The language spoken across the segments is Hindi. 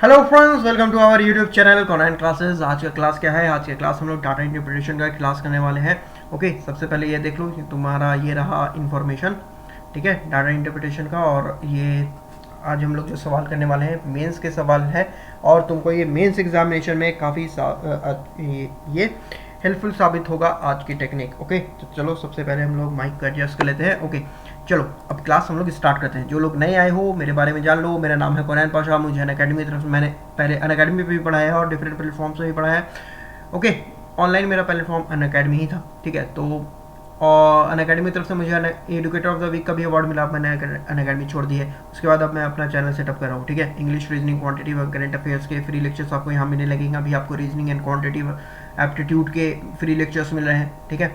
Hello friends, welcome to our YouTube channel Conline classes. आज का क्लास क्या है? आज के क्लास हम लोग डाटा इंटरप्रिटेशन का क्लास करने वाले हैं। ओके, सबसे पहले ये देख लो, तुम्हारा ये रहा इंफॉर्मेशन, ठीक है, डाटा इंटरप्रिटेशन का। और ये आज हम लोग जो सवाल करने वाले हैं मेंस के सवाल है, और तुमको ये मेंस एग्जामिनेशन में काफ़ी ये हेल्पफुल साबित होगा आज की टेक्निक। ओके, तो चलो सबसे पहले हम लोग माइक को एडजस्ट कर लेते हैं। ओके, चलो अब क्लास हम लोग स्टार्ट करते हैं। जो लोग नए आए हो मेरे बारे में जान लो। मेरा नाम है कौनैन पाशा। मुझे अनअकैडमी की तरफ से मैंने पहले अनअकैडमी पे भी पढ़ाया है और डिफरेंट प्लेटफॉर्म से भी पढ़ाया है। ओके, ऑनलाइन मेरा प्लेटफॉर्म अनअकैडमी ही था, ठीक है। तो और अनअकैडमी की तरफ से मुझे एडुकेटर ऑफ द वीक का भी अवार्ड मिला। मैंने अनअकैडमी छोड़ दी है। उसके बाद अब मैं अपना चैनल सेटअप कर रहा हूँ, ठीक है। इंग्लिश, रीजनिंग, क्वांटिटी व करंट अफेयर्स के फ्री लेक्चर्स आपको यहाँ मिलने लगेंगे। अभी आपको रीजनिंग एंड क्वांटिटी एप्टीट्यूड के फ्री लेक्चर्स मिल रहे हैं, ठीक है।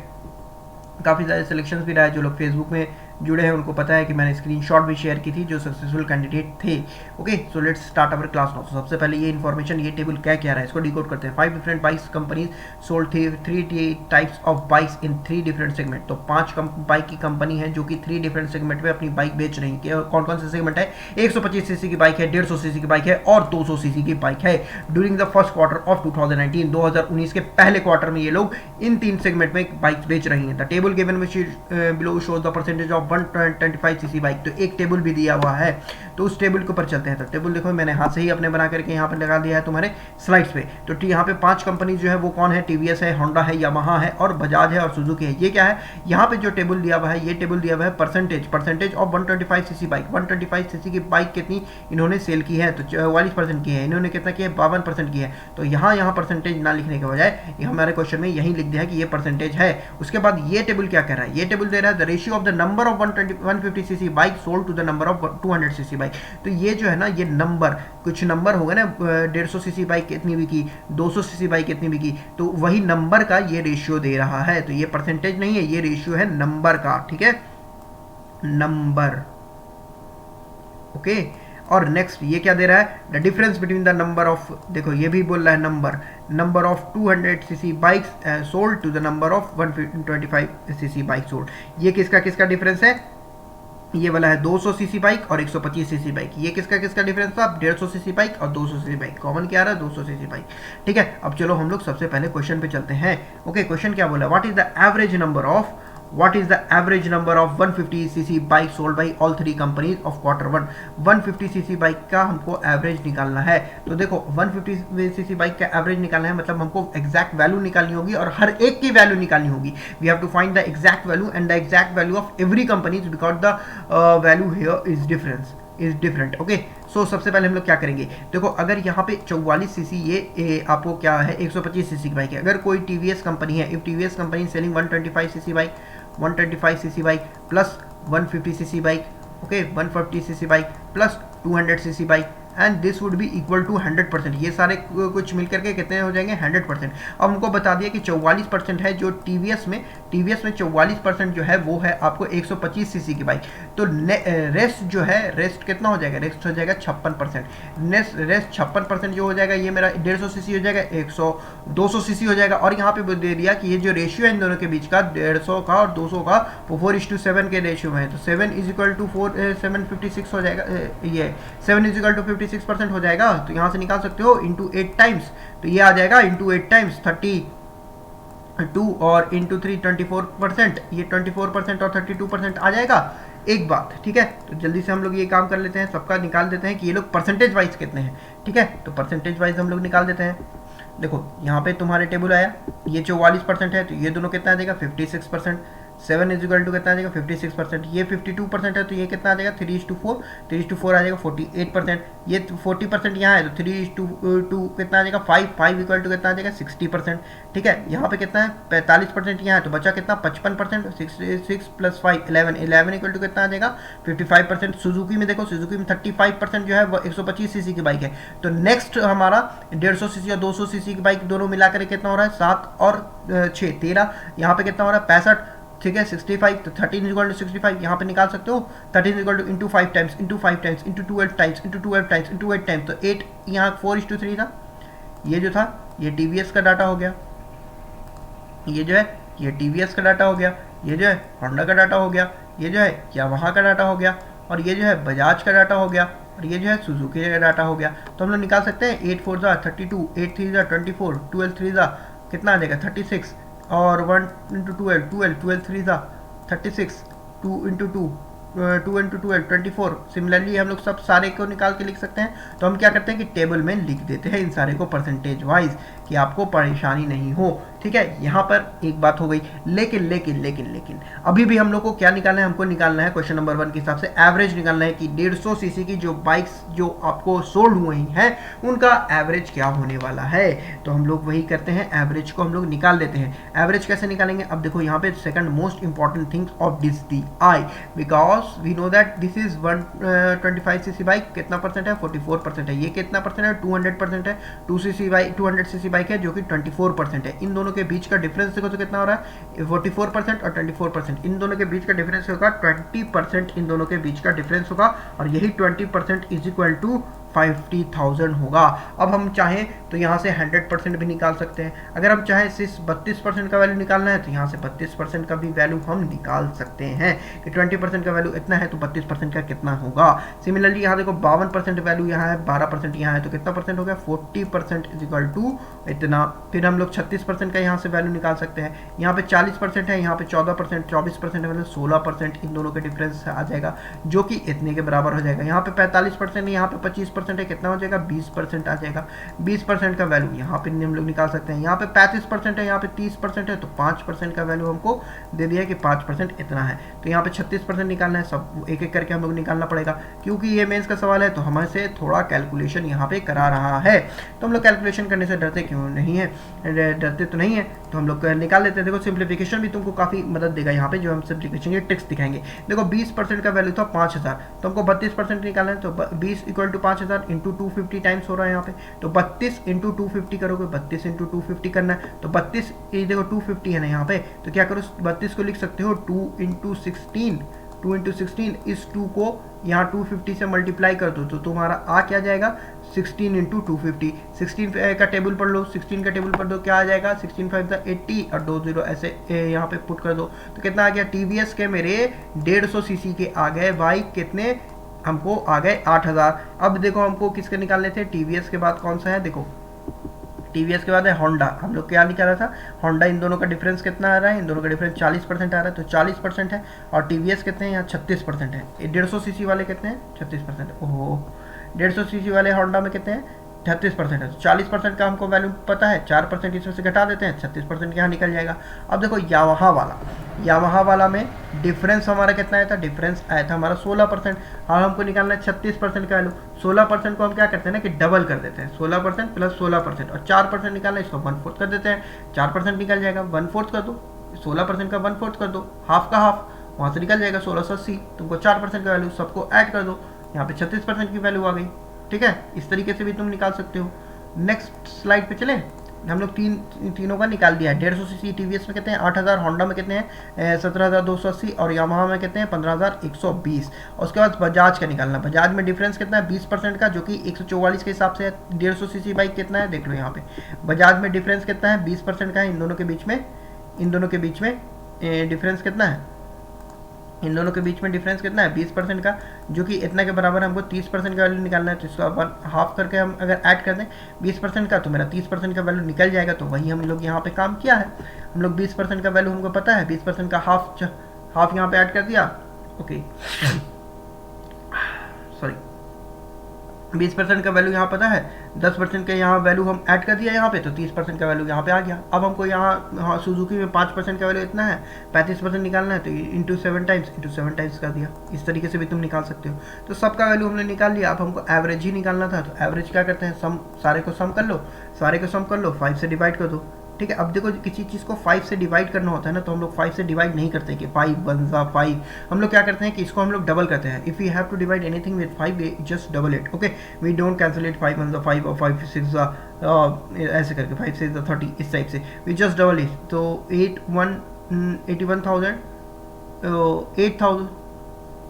काफ़ी सारे सिलेक्शंस भी रहा है। जो लोग फेसबुक में जुड़े हैं उनको पता है कि मैंने स्क्रीनशॉट भी शेयर की थी जो सक्सेसफुल कैंडिडेट थे। Okay, so let's start our class now. सबसे पहले ये इन्फॉर्मेशन, ये टेबल क्या क्या रहा है इसको डिकोड करते हैं। 5 different bikes companies sold 3 types of bikes in 3 different segment. तो 5 बाइक की कंपनी है जो कि 3 डिफरेंट सेगमेंट में अपनी बाइक बेच रही है। कौन कौन से सेगमेंट है? 125 सीसी की बाइक है, 150 सीसी की बाइक है और 200 सीसी की बाइक है। During the first quarter of 2019, 2019 के पहले क्वार्टर में ये लोग इन 3 सेगमेंट में बाइक बेच रही हैं। The table given which below shows the percentage of 125 CC bike. तो एक टेबल भी दिया हुआ है, तो उस टेबल के ऊपर चलते हैं। तो टेबल देखो मैंने हाथ से ही अपने बना करके यहाँ पर लगा दिया है तुम्हारे स्लाइड्स पे। तो यहाँ पे 5 कंपनी जो है वो कौन है? टीवीएस है, होंडा है, यामाहा है और बजाज है और सुजुकी है। ये क्या है? यहाँ पे जो टेबल दिया हुआ है, ये टेबल दिया हुआ है percentage of 125 CC bike. 125 CC की बाइक कितनी इन्होंने सेल की है? तो 44% की है। इन्होंने कितना किया? 52% की है। तो यहाँ परसेंटेज ना लिखने के बजाय हमारे क्वेश्चन में यही लिख दिया है कि ये परसेंटेज है। उसके बाद ये टेबल क्या कह रहा है? ये टेबल दे रहा है the ratio of the number of 150 CC bike sold to the number of 200 CC bike. तो ये जो है ना, ये नंबर, कुछ नंबर होगा ना, 150 सीसी बाइक कितनी बिकी, 200 सीसी बाइक कितनी बिकी, तो वही नंबर का ये रेशियो दे रहा है। तो ये परसेंटेज नहीं है, ये रेशियो है नंबर का, ठीक है, नंबर। ओके, और नेक्स्ट ये क्या दे रहा है? The difference between the number of, देखो ये भी बोल रहा है number of 200 CC bikes sold to the number of 125 CC bike sold. ये किसका किसका डिफरेंस है? ये वाला है 200 सीसी बाइक और 125 सीसी बाइक। ये किसका किसका डिफरेंस था? 150 सीसी बाइक और 200 सीसी बाइक। कॉमन क्या आ रहा है? 200 सीसी बाइक, ठीक है। अब चलो हम लोग सबसे पहले क्वेश्चन पे चलते हैं। ओके, क्वेश्चन क्या बोला? What is the average number of 150 CC bike sold by all 3 companies of quarter 1। 150 CC bike का हमको एवरेज निकालना है। तो देखो 150 सीसी बाइक का एवरेज निकालना है, मतलब हमको एग्जैक्ट वैल्यू निकालनी होगी और हर एक की वैल्यू निकालनी होगी। We have to find the exact value and the exact value of every companies because the value here is different. Okay, so सबसे पहले हम लोग क्या करेंगे? देखो अगर यहाँ पे 44 सीसी ये आपको क्या है? 125 सीसी की बाइक है। अगर कोई टीवीएस कंपनी है, if TVS company selling 125 CC bike, 125 CC bike plus 150 CC bike, okay, 150 CC bike plus 200 CC bike, and this would be equal to 100%। ये सारे कुछ मिलकर के कितने हो जाएंगे? 100%। अब हमको बता दिया कि 44% है जो टीवीएस में 44% जो है वो है आपको 125 सीसी की बाइक। तो रेस्ट जो है, रेस्ट कितना हो जाएगा? रेस्ट हो जाएगा 56%। रेस्ट 56% जो हो जाएगा ये मेरा 150 सीसी हो जाएगा, 200 सीसी हो जाएगा। और यहाँ पे दे दिया कि ये जो रेशियो है इन दोनों के बीच का 150 का और 200 का 4:7 के रेशियो में है। तो 7 इज इक्वल टू 756 हो जाएगा। ये 7 इज इक्वल टू 56% हो जाएगा। तो यहाँ से निकाल सकते हो इंटू 8 टाइम्स। तो ये आ जाएगा इंटू 8 टाइम्स 32 और इंटू 3 24%। ये 24% और 32% आ जाएगा। एक बात, ठीक है। तो जल्दी से हम लोग ये काम कर लेते हैं, सबका निकाल देते हैं कि ये लोग परसेंटेज वाइज कितने हैं, ठीक है। तो परसेंटेज वाइज हम लोग निकाल देते हैं। देखो यहाँ पे तुम्हारे टेबल आया, ये 44% है, तो ये दोनों कितना आ जाएगा? 56%। 7 इज इक्वल टू कितना आ जाएगा? 56%। ये 52% है, तो ये कितना आ जाएगा? 3:4। 3:4 आ जाएगा 48%। ये 40% यहाँ है, तो 3:2 कितना आ जाएगा? 5 इक्वल टू कितना आ जाएगा? 60%, ठीक है। यहाँ पे कितना है? 45% यहाँ है, तो बचा कितना? 55%। 6 प्लस 5 11 इक्वल टू कितना आ जाएगा? 55%। सुजुकी में देखो, सुजुकी में 35% जो है वो 125 सीसी की बाइक है। तो नेक्स्ट हमारा 150 सीसी और 200 सीसी की बाइक दोनों मिलाकर कितना हो रहा है? 7 और 6 13। यहाँ पे कितना हो रहा है? 65, ठीक है। 65, तो 13 इक्वल टू 65 यहाँ पे निकाल सकते हो। 13 equal two into 5 times into 5 times into 12 times into 12 times into 8 times. तो 8 यहाँ 4:3 था। ये जो था ये टीवीएस का डाटा हो गया, ये जो है ये टीवीएस का डाटा हो गया, ये जो है होंडा का डाटा हो गया, ये जो है यामाहा का डाटा हो गया, और ये जो है बजाज का डाटा हो गया, और ये जो है सुजुकी का डाटा हो गया। तो हम लोग निकाल सकते हैं 8 4 32, 8 3 24, 12 3 कितना आ जाएगा 36, और 1 इंटू 12, 12 3 36, 2 इंटू 2, 2 इंटू 12 24। सिमिलरली हम लोग सब सारे को निकाल के लिख सकते हैं। तो हम क्या करते हैं कि टेबल में लिख देते हैं इन सारे को परसेंटेज वाइज, कि आपको परेशानी नहीं हो। ठीक है, यहाँ पर एक बात हो गई। लेकिन लेकिन लेकिन लेकिन अभी भी हम लोग को क्या निकालना है, हमको निकालना है क्वेश्चन नंबर 1 के हिसाब से एवरेज निकालना है कि 150 सीसी की जो बाइक्स जो आपको सोल्ड हुई हैं उनका एवरेज क्या होने वाला है। तो हम लोग वही करते हैं, एवरेज को हम लोग निकाल देते हैं। एवरेज कैसे निकालेंगे, अब देखो यहाँ पे second most important thing of this D I, because we know that this is 125 CC bike, कितना परसेंट है 44% है। ये कितना परसेंट है 200% है। 200 सीसी बाइक है जो कि 24% है। इन दोनों के बीच का डिफरेंस देखो तो कितना हो रहा है 44% और 24%। इन दोनों के बीच का डिफरेंस होगा 20%, इन दोनों के बीच का डिफरेंस होगा, और यही 20% इज इक्वल टू 50,000 होगा। अब हम चाहें तो यहाँ से 100% भी निकाल सकते हैं। अगर हम चाहें सिर्फ 32% का वैल्यू निकालना है तो यहाँ से 32% का भी वैल्यू हम निकाल सकते हैं कि 20% का वैल्यू इतना है तो 32% का कितना होगा। सिमिलरली यहाँ देखो 52% वैल्यू यहाँ है, 12% यहाँ है, तो कितना परसेंट हो गया 40% इज इक्वल टू इतना। फिर हम लोग 36% का यहाँ से वैल्यू निकाल सकते हैं। यहाँ पे 40% है, यहाँ पे 14%, 24% है, मतलब 16% इन दोनों के डिफरेंस आ जाएगा जो कि इतने के बराबर हो जाएगा। यहाँ पे 45% है, यहाँ पे 25% है, कितना हो जाएगा 20% आ जाएगा। 20% का वैल्यू यहाँ पे हम लोग निकाल सकते हैं। यहाँ पे 35% है, यहाँ पे 30% है, तो 5% का वैल्यू हमको दे दिया कि 5% इतना है। तो यहाँ पे 36% निकालना है, सब एक एक करके हम लोग निकालना पड़ेगा क्योंकि ये मेंस का सवाल है तो हमारे से थोड़ा कैलकुलेशन यहाँ पे करा रहा है। तो हम लोग कैलकुलेशन करने से डरते क्यों नहीं है, डरते तो नहीं है, तो हम लोग निकाल लेते हैं। देखो सिंप्लीफिकेशन भी तुमको काफ़ी मदद देगा यहाँ पे, जो हम सिंप्लीफिकेशन के ट्रिक्स दिखाएंगे। देखो 20% का वैल्यू था 5000, तो हमको 32% निकालना है, तो 20 इक्वल टू 5000 इंटू 250 टाइम्स हो रहा है यहाँ पे। तो 32 इंटू 250 करोगे, 32 इंटू 250 करना है, तो 32 ये देखो 250 है ना यहाँ पे, तो क्या करो 32 को लिख सकते हो 2 इंटू 16, 2 इंटू 16, इस 2 को यहाँ 250 से मल्टीप्लाई कर दो तो तुम्हारा आ क्या जाएगा 16 इंटू 250। 16 का टेबल पढ़ लो, 16 का टेबल पढ़ दो, क्या आ जाएगा 16 5 80 और 2 0 ऐसे यहाँ पे पुट कर दो, तो कितना आ गया टीवीएस के मेरे 150 सीसी के आ गए बाइक, कितने हमको आ गए 8000। अब देखो हमको किसके निकालने थे, टीवीएस के बाद कौन सा है, देखो टीवीएस के बाद है होंडा। हम लोग क्या निकाला था होंडा, इन दोनों का डिफरेंस कितना आ रहा है, इन दोनों का डिफरेंस 40% आ रहा है, तो 40% है। और टीवीएस कितने हैं यहाँ 36% है। 150 सीसी वाले कितने हैं 36%। ओहो 150 सीसी वाले होंडा में कितने हैं 36% है। तो 40% का हमको वैल्यू पता है, 4% इसमें से घटा देते हैं, 36% यहाँ निकल जाएगा। अब देखो यामाहा वाला में डिफरेंस हमारा कितना आया था, डिफरेंस आया था हमारा 16%। और हमको निकालना है 36% का वैल्यू। 16% को हम क्या करते हैं ना कि डबल कर देते हैं, 16% प्लस 16%, और 4% निकालना है, इसको 1/4 कर देते हैं, 4% निकल जाएगा। 1/4 कर दो, 16% का 1/4 कर दो, हाफ का हाफ, वहाँ से निकल जाएगा 1680। तुमको 4% का वैल्यू सबको ऐड कर दो, यहाँ पे 36% की वैल्यू आ गई। ठीक है, इस तरीके से भी तुम निकाल सकते हो। नेक्स्ट स्लाइड पे चले, हम लोग तीनों का निकाल दिया है। 150 सीसी टीवीएस में कितने हैं 8000, होंडा में कितने हैं 17280, और यामाहा में कितने हैं 15120। और उसके बाद बजाज का निकालना। बजाज में डिफरेंस कितना है 20% का, जो कि 144 के हिसाब से है। 150 सीसी बाइक कितना है देख लो यहाँ पे, बजाज में डिफरेंस कितना है 20% का है। इन दोनों के बीच में डिफरेंस कितना है, इन दोनों के बीच में डिफरेंस कितना है 20% का, जो कि इतना के बराबर हमको 30% का वैल्यू निकालना है। तो इसको अपन हाफ करके हम अगर ऐड कर दें 20% का, तो मेरा 30% का वैल्यू निकल जाएगा। तो वही हम लोग यहाँ पे काम किया है। हम लोग 20% का वैल्यू हमको पता है, 20% का हाफ यहाँ पे ऐड कर दिया। ओके सॉरी, 20% का वैल्यू यहाँ पता है, 10% का यहाँ वैल्यू हम ऐड कर दिया यहाँ पे, तो 30% का वैल्यू यहाँ पे आ गया। अब हमको यहाँ सुजुकी में 5% का वैल्यू इतना है, 35% निकालना है, तो इंटू 7 टाइम्स कर दिया। इस तरीके से भी तुम निकाल सकते हो। तो सबका वैल्यू हमने निकाल लिया। अब हमको एवरेज ही निकालना था, तो एवरेज क्या करते हैं, सारे को सम कर लो, 5 से डिवाइड कर दो। ठीक है, अब देखो किसी चीज़ को 5 से डिवाइड करना होता है ना, तो हम लोग 5 से डिवाइड नहीं करते कि 5 1 5। हम लोग क्या करते हैं कि इसको हम लोग डबल करते हैं। If you have to divide anything with 5, just double it. Okay, we don't cancel it 5 1 5 और 5 6 ऐसे करके 5 6 30 इस टाइप से, वी जस्ट डबल इट। तो 8000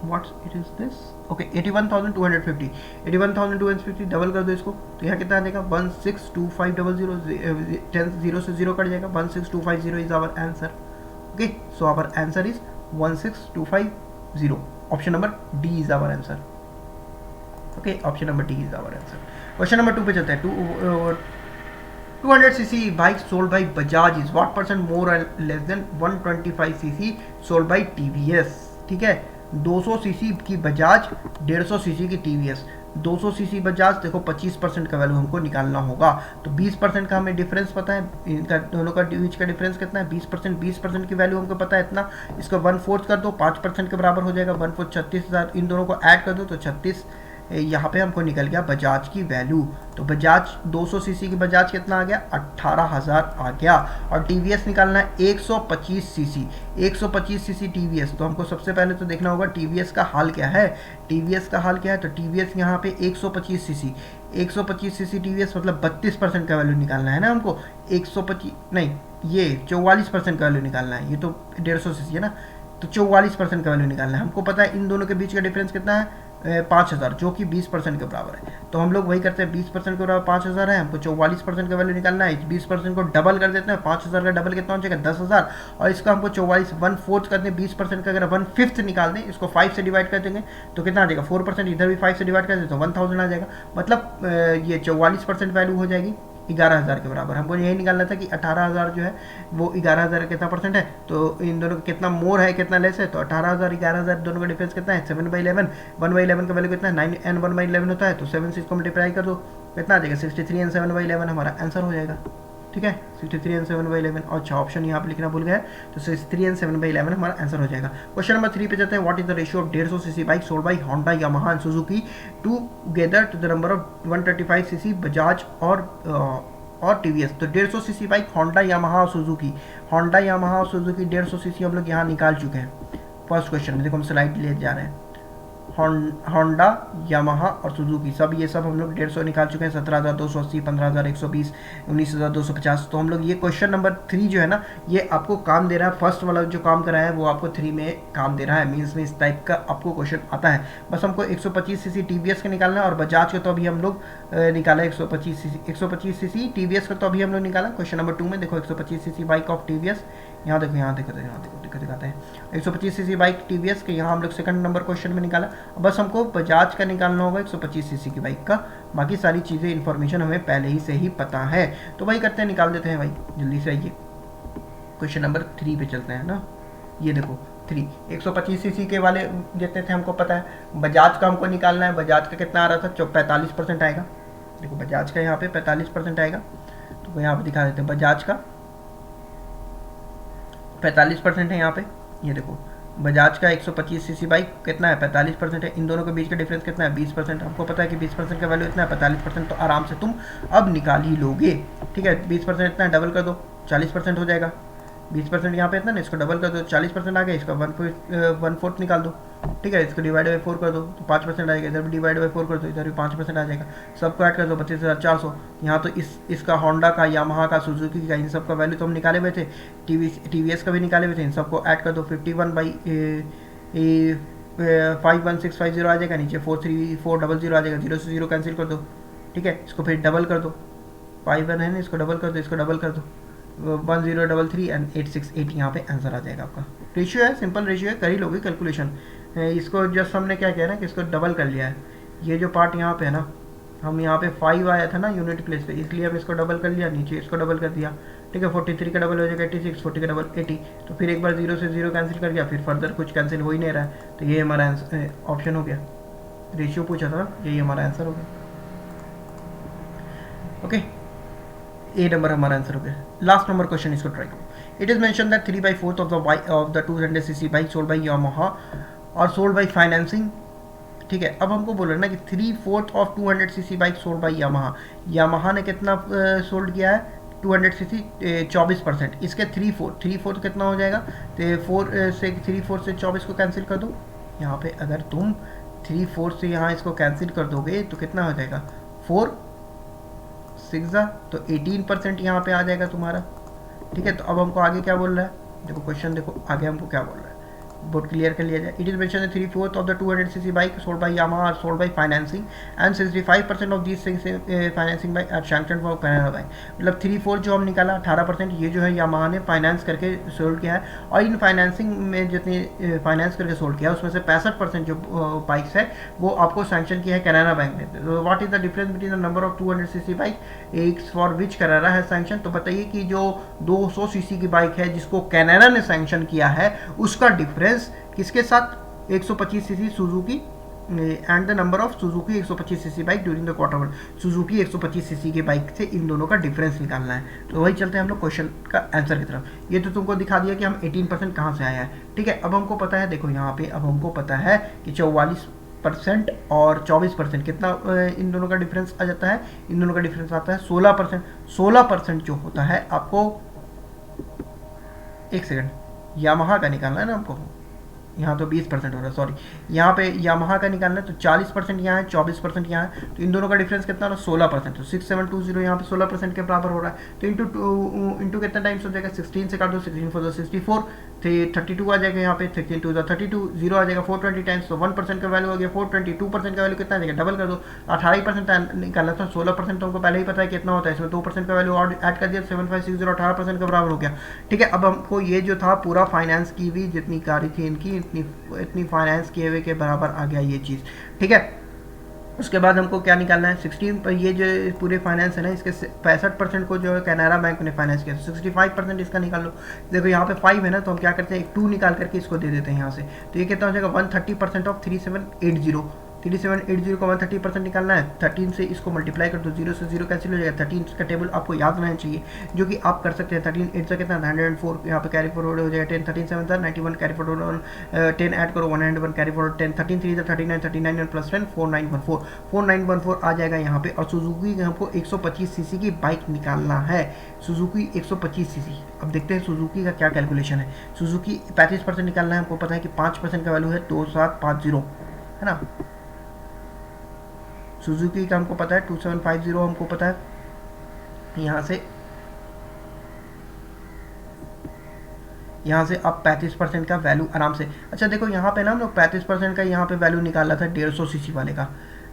what it is this, okay 81,250 double कर दो इसको, तो यहाँ कितना आ जाएगा 162500, 10 0 से 0 कट जाएगा, 16250 is our answer. Okay, so our answer is 16250। Option number D is our answer. Okay, option number D is our answer. Question number 2 पे चलते हैं। 200 cc bike sold by Bajaj is what percent more or less than 125 cc sold by TVS? ठीक है, 200 cc की बजाज, 150 cc की TVS। 200 cc बजाज देखो 25% का वैल्यू हमको निकालना होगा, तो 20% का हमें डिफरेंस पता है, इनका दोनों का बीच का डिफरेंस कितना है 20%। 20% की वैल्यू हमको पता है इतना, इसको 1/4 कर दो, 5% के बराबर हो जाएगा, 1/4 36,000, इन दोनों को ऐड कर दो तो 36, यहाँ पे हमको निकल गया बजाज की वैल्यू। तो बजाज 200 सीसी की बजाज कितना आ गया 18,000 आ गया। और टीवीएस निकालना है 125 सीसी, 125 सीसी टीवीएस। तो हमको सबसे पहले तो देखना होगा टीवीएस का हाल क्या है, टीवीएस का हाल क्या है। तो टीवीएस यहाँ पे 125 सीसी, 125 सीसी टीवीएस मतलब 32% का वैल्यू निकालना है ना हमको। 125 नहीं, ये 44% का वैल्यू निकालना है, ये तो 150 सीसी है ना, तो 44% का वैल्यू निकालना है। हमको पता है इन दोनों के बीच का डिफरेंस कितना है 5,000, जो कि 20% के बराबर है। तो हम लोग वही करते हैं, 20% के बराबर 5,000 है, हमको 44% का वैल्यू निकालना है। 20% को डबल कर देते हैं, 5,000 का डबल कितना हो जाएगा 10,000, और इसका हमको 44 1/4 करते हैं। 20% का अगर 1/5 निकाल दें, इसको 5 से डिवाइड कर देंगे तो कितना आ जाएगा 4%, इधर भी 5 से डिवाइड कर दें तो 1000 आ जाएगा। मतलब ये 44% वैल्यू हो जाएगी 11,000 के बराबर। हमको यही निकालना था कि 18,000 जो है वो 11,000 कितना परसेंट है, तो इन दोनों का कितना मोर है कितना लेस है। तो 18,000 11,000 दोनों का डिफरेंस कितना है 7/11, 1/11 का वैल्यू कितना है 9 and 1/11 होता है, तो 7 से इसको मल्टीप्लाई कर दो, कितना आ जाएगा 63 and 7/11 हमारा आंसर हो जाएगा। ठीक है, 63 and 7/11। और अच्छा ऑप्शन यहाँ पे लिखना भूल गया है, तो 63 and 7/11 हमारा आंसर हो जाएगा। क्वेश्चन नंबर 3 पे जाते हैं। What is the ratio of 150 CC bike sold by Honda, Yamaha and Suzuki together to the number of 135 CC Bajaj और टीवीएस। तो 150 सीसी बाइक होंडा, यामाहा और सुजुकी, होंडा, यामाहा और सुजुकी 150 सीसी हम लोग यहाँ निकाल चुके हैं फर्स्ट क्वेश्चन में। देखो हम स्लाइड ले जा रहे हैं, होंडा, यामाहा और सुजुकी सब ये सब हम लोग 150 निकाल चुके हैं। 17,280, 15,120, 19,250। तो हम लोग ये क्वेश्चन नंबर 3 जो है ना, ये आपको काम दे रहा है, फर्स्ट वाला जो काम कराया है वो आपको 3 में काम दे रहा है। मीन्स में इस टाइप का आपको क्वेश्चन आता है। बस हमको 125 सीसी टीवीएस का निकालना है, और बजाज का तो अभी हम लोग निकाला 125 सीसी, 125 सीसी टीवीएस का तो अभी हम लोग निकाला। क्वेश्चन नंबर 2 में देखो 125 सीसी बाइक ऑफ टीवीएस, यहाँ देखो, यहाँ देखो, यहाँ देखो दिखाते हैं 125 सीसी बाइक टीवीएस के, यहाँ हम लोग सेकंड नंबर क्वेश्चन में निकाला। बस हमको बजाज का निकालना होगा 125 सीसी की बाइक का, बाकी सारी चीज़ें इन्फॉर्मेशन हमें पहले ही से ही पता है। तो वही करते हैं, निकाल देते हैं भाई, जल्दी से आइए क्वेश्चन नंबर 3 पे चलते हैं ना। ये देखो 3 125 सीसी के वाले जितने थे हमको पता है, बजाज का हमको निकालना है। बजाज का कितना आ रहा था 45% आएगा। देखो बजाज का यहाँ पे 45% आएगा, तो यहाँ पे दिखा देते हैं बजाज का 45% है यहाँ पे। ये देखो बजाज का 125 सीसी बाइक कितना है 45% है। इन दोनों के बीच का डिफरेंस कितना है 20%। हमको पता है कि 20% का वैल्यू इतना है 45%, तो आराम से तुम अब निकाल ही लोगे। ठीक है, 20% इतना है, डबल कर दो 40% हो जाएगा। 20% यहाँ पे इतना ना, इसको डबल कर दो 40% आ गया, इसका 1/4 निकाल दो। ठीक है, इसको डिवाइड बाई 4 कर दो तो 5% आएगा, इधर भी डिवाइड बाई 4 कर दो, इधर भी 5% आ जाएगा। सबको ऐड कर दो 32,400। यहाँ तो इसका होंडा का, यामाहा का, सुजुकी का, इन सब का वैल्यू तो हम निकाले हुए थे, टीवीएस का भी निकाले हुए थे। इन सबको ऐड कर दो 51/51,650 आ जाएगा, नीचे 43400 आ जाएगा, 0 से 0 कैंसिल कर दो। ठीक है, इसको फिर डबल कर दो, 51 है ना, इसको डबल कर दो, इसको डबल कर दो 1033 एंड 868 यहाँ पे आंसर आ जाएगा आपका। रेशियो है, सिंपल रेशियो है, कर ही लोगे कैलकुलेशन। इसको जस्ट हमने क्या किया ना कि इसको डबल कर लिया है। ये जो पार्ट यहाँ पे है ना, हम यहाँ पे 5 आया था ना यूनिट प्लेस पे, इसलिए हम इसको डबल कर लिया, नीचे इसको डबल कर दिया। ठीक है, 43 का डबल हो जाएगा 86, 40 का डबल 80। तो फिर एक बार 0 से 0 कैंसिल कर गया, फिर फर्दर कुछ कैंसिल हो ही नहीं रहा है, तो ये हमारा ऑप्शन हो गया। रेशियो पूछा था, यही हमारा आंसर हो गया। ओके, ए नंबर हमारा आंसर हो गया। लास्ट नंबर क्वेश्चन, इसको ट्राई करो। It is mention that 3/4 of the 200 CC bike sold by Yamaha और सोल्ड बाई फाइनेंसिंग। ठीक है, अब हमको बोल रहे हैं ना कि 3/4 of 200 CC bike sold by Yamaha. Yamaha ने कितना सोल्ड किया है 200 सीसी 24%। इसके 3/4 कितना हो जाएगा, तो 3/4 से 24 को कैंसिल कर दो। यहाँ पे अगर तुम 3/4 से यहाँ इसको कैंसिल कर दोगे तो कितना हो जाएगा 4 6 तो 18% यहाँ पे आ जाएगा तुम्हारा। ठीक है, तो अब हमको आगे क्या बोल रहा है, देखो क्वेश्चन देखो आगे हमको क्या बोल रहा है। बोर्ड क्लियर कर लिया जाए। It is mention 3/4 of the 200cc bike sold by Yamaha are sold by financing and 65% of this financing by are sanctioned for Canara bike. मतलब 3/4 जो हम निकाला 18% ये जो है यामाहा ने फाइनेंस करके सोल्ड किया है, और इन फाइनेंसिंग में जितनी फाइनेंस करके सोल्ड किया है उसमें से 65% जो बाइक्स है वो आपको सैंक्शन किया है कैनारा बैंक ने। तो what is the difference between the number of 200cc bike एक फॉर विच कैनारा है सैंक्शन। तो बताइए कि जो 200cc की बाइक है जिसको कैनारा ने सैंक्शन किया है उसका डिफरेंस किसके साथ, 125cc Suzuki and the number of Suzuki 125cc bike during the quarter one. Suzuki 125cc की बाइक से इन दोनों का डिफरेंस निकालना है। तो वही चलते हैं हम लोग क्वेश्चन का आंसर की तरफ। ये तो तुमको दिखा दिया कि हम 18% कहाँ से आया है, ठीक है। अब हमको पता है, देखो यहाँ पे अब हमको पता है कि 44% और 24% कितना इन दोनों का डिफरेंस आ जाता है। इन दोनों का डिफरेंस आता है 16%। 16% जो होता है आपको, एक सेकंड, यामाहा का निकालना है ना हमको, यहाँ तो 20% हो रहा है, सॉरी, यहाँ पे यामाहा का निकालना है। तो 40% यहाँ है, 24% यहाँ है, तो इन दोनों का डिफरेंस कितना हो रहा है, 16%। तो 6720 यहाँ पे 16% के बराबर हो रहा है। तो इंटू कितना टाइम्स हो जाएगा, 16 से काट दो, 16 4 64 थे, 32 आ जाएगा यहाँ पे, 16 2 32, 0 आ जाएगा 420 टाइम्स, तो 1% का वैल्यू हो गया 422% का वैल्यू कितना आ जाएगा, डबल कर दो, 28% निकालना था। 16% तो हमको पहले ही पता है कितना होता है, इसमें 2% का वैल्यू और ऐड कर दिया, 7560 18% के बराबर हो गया, ठीक है। अब हमको ये जो था पूरा फाइनेंस की हुई जितनी गाड़ी थी इनकी इतनी फाइनेंस किए हुए के बराबर आ गया ये चीज़, ठीक है। उसके बाद हमको क्या निकालना है, 16 पर ये जो पूरे फाइनेंस है ना इसके 65% को जो है कैनारा बैंक ने फाइनेंस किया, 65% इसका निकाल लो। देखो यहाँ पे 5 है ना, तो हम क्या करते हैं एक 2 निकाल करके इसको दे देते हैं यहाँ से। तो ये कितना हो जाएगा 130% ऑफ 3780। 3780 को 130% निकालना है, 13 से इसको मल्टीप्लाई कर दो, 0 से 0 कैंसिल हो जाएगा। 13 का टेबल आपको याद रहना चाहिए, जो कि आप कर सकते हैं। 13 8 से कितना 104, यहाँ पे कैरी फॉरवर्ड हो जाएगा 10, 13 7 91 कैरी फॉरवर्ड 10 ऐड करो 101 कैरी फॉरवर्ड 10, 13 3 39 39 प्लस 10 4914 4914 आ जाएगा यहाँ पे। और सुजुकी हमको 125cc की बाइक निकालना है, सुजुकी 125cc। अब देखते हैं सुजुकी का क्या कैलकुलेशन है। सुजुकी 35% निकालना है, हमको पता है कि 5% का वैल्यू है 2750, है ना। सुजुकी का हमको पता है 2750 हमको पता है। यहाँ से अब 35% का वैल्यू आराम से, अच्छा देखो यहाँ पे ना हम लोग 35% का यहाँ पे वैल्यू निकाला था 150cc वाले का,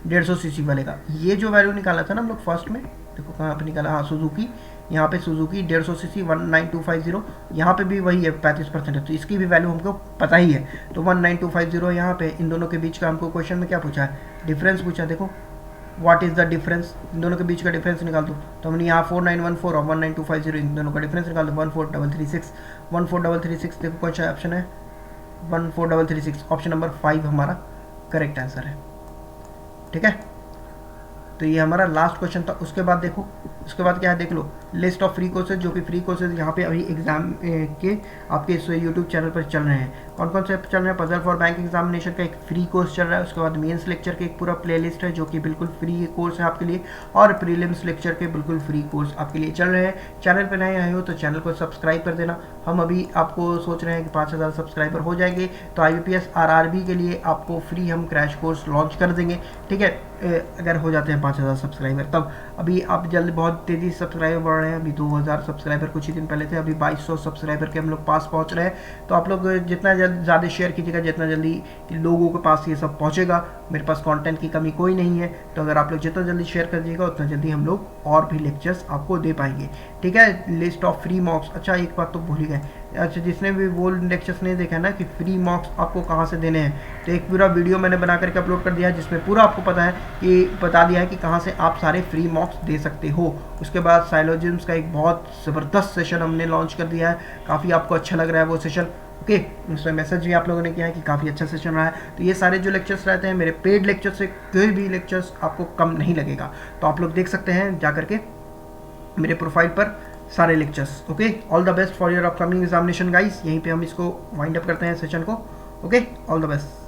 150cc वाले का ये जो वैल्यू निकाला था ना हम लोग फर्स्ट में, देखो कहाँ पे निकाला, हाँ सुजुकी, यहाँ पे सुजुकी 150cc 19250, यहाँ पे भी वही है 35% है, तो इसकी भी वैल्यू हमको पता ही है। तो 19250 यहाँ पे इन दोनों के बीच का हमको क्वेश्चन में क्या पूछा है, डिफरेंस पूछा। देखो व्हाट इज द डिफरेंस, इन दोनों के बीच का डिफरेंस निकाल दो। तो हमने यहाँ 4914 और 19250 इन दोनों का डिफरेंस निकाल दो, 14336 14336। देखो कौन सा ऑप्शन है, 14336, ऑप्शन नंबर 5 हमारा करेक्ट आंसर है, ठीक है। तो ये हमारा लास्ट क्वेश्चन था। उसके बाद देखो, उसके बाद क्या है देख लो, लिस्ट ऑफ फ्री कोर्सेज, जो कि फ्री कोर्सेज यहाँ पे अभी एग्जाम के आपके इस यूट्यूब चैनल पर चल रहे हैं। कौन कौन से चल रहे हैं, पजल फॉर बैंक एग्जामिनेशन का एक फ्री कोर्स चल रहा है, उसके बाद मेंस लेक्चर के एक पूरा प्लेलिस्ट है जो कि बिल्कुल फ्री कोर्स है आपके लिए, और प्रीलिम्स लेक्चर के बिल्कुल फ्री कोर्स आपके लिए चल रहे हैं। चैनल पर नए आए हो तो चैनल को सब्सक्राइब कर देना। हम अभी आपको सोच रहे हैं कि 5000 सब्सक्राइबर हो जाएंगे तो IBPS RRB के लिए आपको फ्री हम क्रैश कोर्स लॉन्च कर देंगे, ठीक है। अगर हो जाते हैं 5000 सब्सक्राइबर, तब अभी आप जल्द बहुत तेज़ी से सब्सक्राइबर बढ़ रहे हैं। अभी 2000 सब्सक्राइबर कुछ ही दिन पहले थे, अभी 2200 सब्सक्राइबर के हम लोग पास पहुंच रहे हैं। तो आप लोग जितना ज़्यादा शेयर कीजिएगा, जितना जल्दी लोगों के पास ये सब पहुंचेगा, मेरे पास कंटेंट की कमी कोई नहीं है, तो अगर आप लोग जितना जल्दी शेयर कर दीजिएगा उतना जल्दी हम लोग और भी लेक्चर्स आपको दे पाएंगे, ठीक है। लिस्ट ऑफ फ्री मॉक्स, अच्छा एक बात तो भूल ही गए, अच्छा जिसने भी वो लेक्चर्स नहीं देखा ना कि फ्री मॉक्स आपको कहाँ से देने हैं, तो एक पूरा वीडियो मैंने बना करके अपलोड कर दिया है जिसमें पूरा आपको पता है कि बता दिया है कि कहाँ से आप सारे फ्री मॉक्स दे सकते हो। उसके बाद साइलोजिम्स का एक बहुत ज़बरदस्त सेशन हमने लॉन्च कर दिया है, काफ़ी आपको अच्छा लग रहा है वो सेशन, ओके। उसमें मैसेज भी आप लोगों ने किया है कि काफ़ी अच्छा सेशन रहा है। तो ये सारे जो लेक्चर्स रहते हैं मेरे पेड लेक्चर से कोई भी लेक्चर्स आपको कम नहीं लगेगा, तो आप लोग देख सकते हैं जा करके मेरे प्रोफाइल पर सारे lectures, okay. All the best for your upcoming examination guys. यहीं पे हम इसको वाइंड अप करते हैं सेशन को, ओके। All the best.